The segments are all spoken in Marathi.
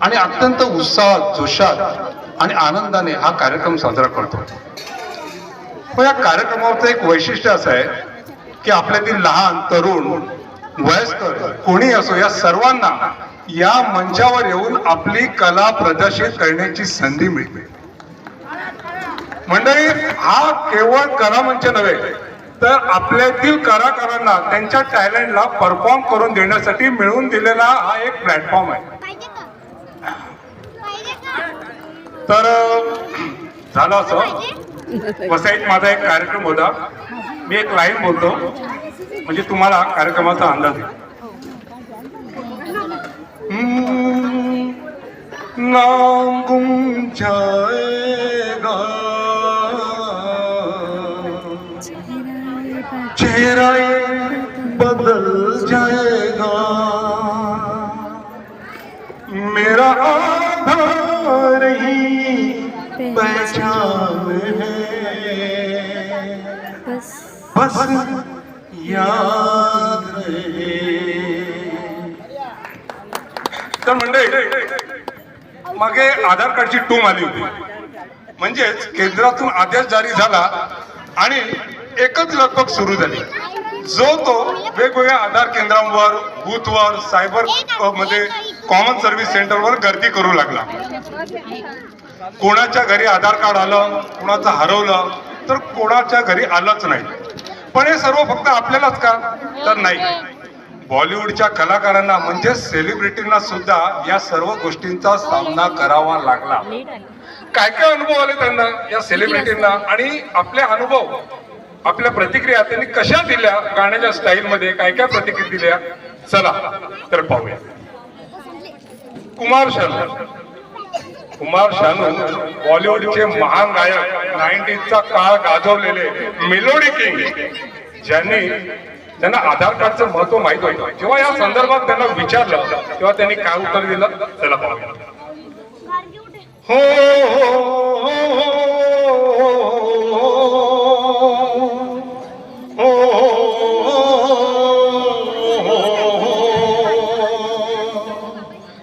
आणि अत्यंत उत्साहात, जोशात आणि आनंदाने हा कार्यक्रम साजरा करतो. पण या कार्यक्रमाचं एक वैशिष्ट्य असं आहे की आपल्यातील लहान, तरुण, वयस्कर कोणी असो, या सर्वांना या मंचावर येऊन आपली कला प्रदर्शित करण्याची संधी मिळते. मंडळी, हा केवळ कला मंच नव्हे, तर आपल्यातील कलाकारांना त्यांच्या टॅलेंटला परफॉर्म करून देण्यासाठी मिळवून दिलेला हा एक प्लॅटफॉर्म आहे. तर झालं असं, वसईत माझा एक कार्यक्रम होता. मी एक लाईन बोलतो म्हणजे तुम्हाला कार्यक्रमाचा अंदाज येईल. नाम गुम जाएगा, चेहरा बदल जाएगा, मेरा आधार ही पहचान है, बस याद रहे. तर मंडळी, मागे आधार कार्डची टूम आली होती. म्हणजेच केंद्रातून आदेश जारी झाला आणि एकच लगबग सुरू झाली. जो तो वेगवेगळ्या आधार केंद्रांवर, बूथवर, सायबर मध्ये, कॉमन सर्व्हिस सेंटरवर गर्दी करू लागला. कोणाच्या घरी आधार कार्ड आलं, कोणाचं हरवलं, तर कोणाच्या घरी आलंच नाही. पण हे सर्व फक्त आपल्यालाच का? तर नाही, बॉलिवूडच्या कलाकारांना म्हणजे सेलिब्रिटींना सुद्धा या सर्व गोष्टींचा सामना करावा लागला. काय काय अनुभव आले त्यांना, या सेलिब्रिटींना, आणि आपले अनुभव, आपल्या प्रतिक्रिया त्यांनी कशा दिल्या, गाण्याच्या स्टाईल मध्ये काय काय प्रतिक्रिया दिल्या, चला तर पाहूया. कुमार शानू बॉलिवूडचे महान गायक, 90चा काळ गाजवलेले मेलोडी किंग, ज्यांनी त्यांना आधार कार्डचं महत्व माहित होतं. जेव्हा या संदर्भात त्यांना विचारलं तेव्हा त्यांनी काय उत्तर दिलं, चला पाहूया. हो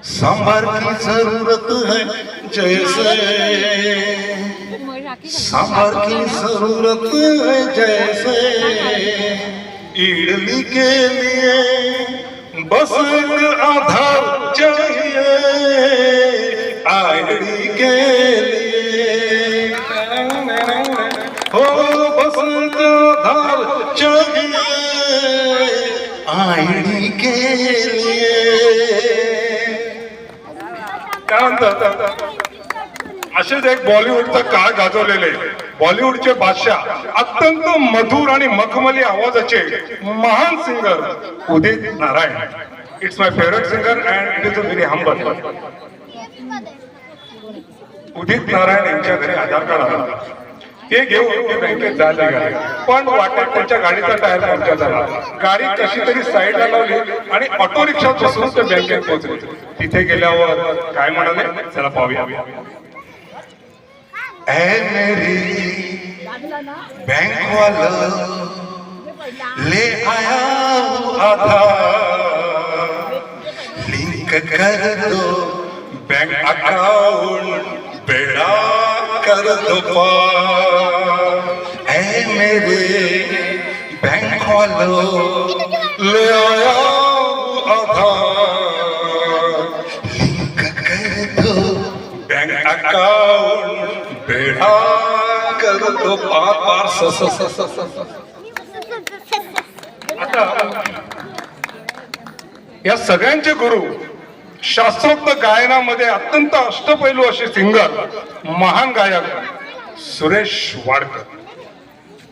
सांभर की जरूरत है जैसे, सांभर की जरूरत है जैसे, इडली के लिए बस एक आधार चाहिए, आईडी के लिए, हो बस एक आधार चाहिए, आईडी के लिए. काय म्हणतात, असेच एक बॉलिवूडचा काळ गाजवलेले बॉलिवूडचे बादशाह, अत्यंत मधुर आणि मखमली आवाजाचे महान singer Udit Narayan. It's my favourite singer and it is a very humble. Udit Narayan यांच्या घरी आधार कार्ड आलं. ते घेऊन ते बँकेत जायला निघाले, पण वाटेत त्यांच्या गाडीचा टायर पंक्चर झाला. गाडी कशी तरी साईडला लावली आणि ऑटो रिक्षात बसून ते बँकेत पोहोचले. तिथे गेल्यावर काय म्हणाले, चला पाहूया. ऐ मेरी बैंक वाला ले आया आधार, लिंक कर दो बैंक अकाउंट, बेड़ा कर दो पार. ऐ मेरे बैंक वालों ले आया आधार, लिंक कर दो बैंक अकाउंट, बेड़ा कर दो पार. आता या सगळ्यांचे गुरु, शास्त्रोक्त गायनामध्ये अत्यंत अष्टपैलू असे सिंगर, महान गायक सुरेश वाडकर.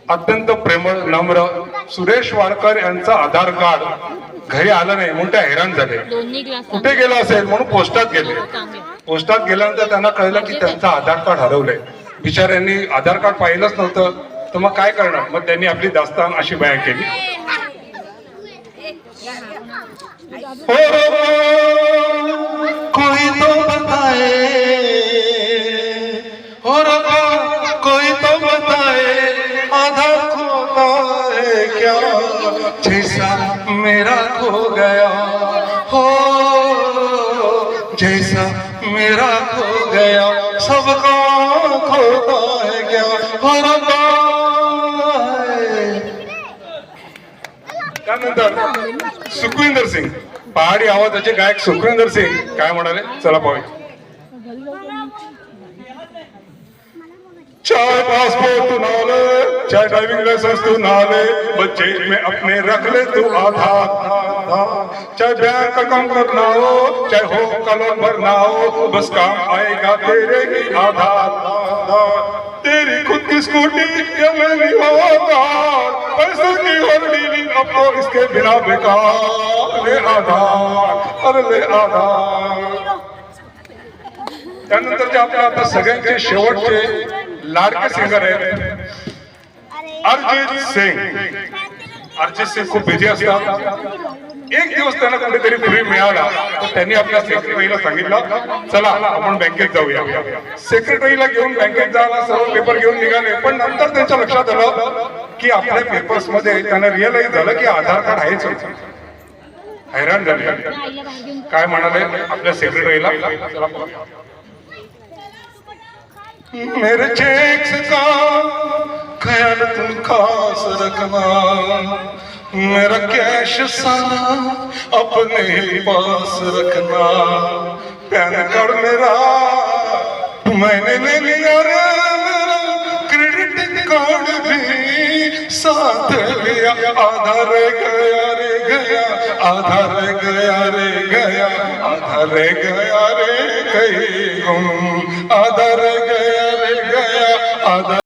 अत्यंत प्रेमळ, नम्र सुरेश वाडकर यांचा आधार कार्ड घरी आलं नाही म्हणून त्या हैराण झाले. कुठे गेला असेल म्हणून पोस्टात गेले. पोस्टात गेल्यानंतर त्यांना कळलं की त्यांचं आधार कार्ड हरवलंय. बिचाऱ्यांनी आधार कार्ड पाहिलंच नव्हतं, तर मग काय करणार. मग त्यांनी आपली दास्तान अशी बयान केली. हो कोई तो बताए, हो कोई तो बताए, आधार खोता है क्या, जैसा मेरा खो गया, हो जैसा सा मेरा खो गया, सबका खोता है क्या भरता है. त्यानंतर सुखविंदर सिंग, पहाडी आवाजाचे गायक सुखविंदर सिंग काय म्हणाले चला पाहूया. चाहे पासपोर्ट तू ना ले, चाहे ड्राइविंग लाइसेंस तू ना ले, बच्चे में अपने रख ले तू आधार. चाहे बैंक अकाउंट करना हो, चाहे हो कलोन भरना हो, बस काम आएगा तेरे ही आधार. तेरी खुद की स्कूटी या मेरी होगा, पैसे की हर डीलिंग अब तो इसके बिना बेकार. ले आधार, अरे ले आधार. त्यानंतर जे आपल्या आता सगळ्यांचे शेवटचे लाडके सिंगर आहेत अरिजित सिंग. अरिजित सिंग खूप बिझी असतात. एक दिवस त्यांना कुठेतरी फ्री मिळाला तर त्यांनी आपल्या सेक्रेटरीला सांगितलं चला आपण बँकेत जाऊया. सेक्रेटरीला घेऊन बँकेत जायला सर्व पेपर घेऊन निघाले, पण नंतर त्यांच्या लक्षात आलं की आपल्या पेपर्स मध्ये त्यांना रिअलाइज झालं की आधार कार्ड आहेच. हैराण झाले. काय म्हणाले आपल्या सेक्रेटरीला, मेरे चेक्स का ख्याल तुम खास रखना, मेरा कैश सारा अपने ही पास रखना. पैन कार्ड मेरा मैंने ले लिया रे, मेरा क्रेडिट कार्ड भी साथ लिया. आधार गया रे गया, आधार गया रे गया, आधार गया रे कहीं गुम, आधार गया रे गया, आधार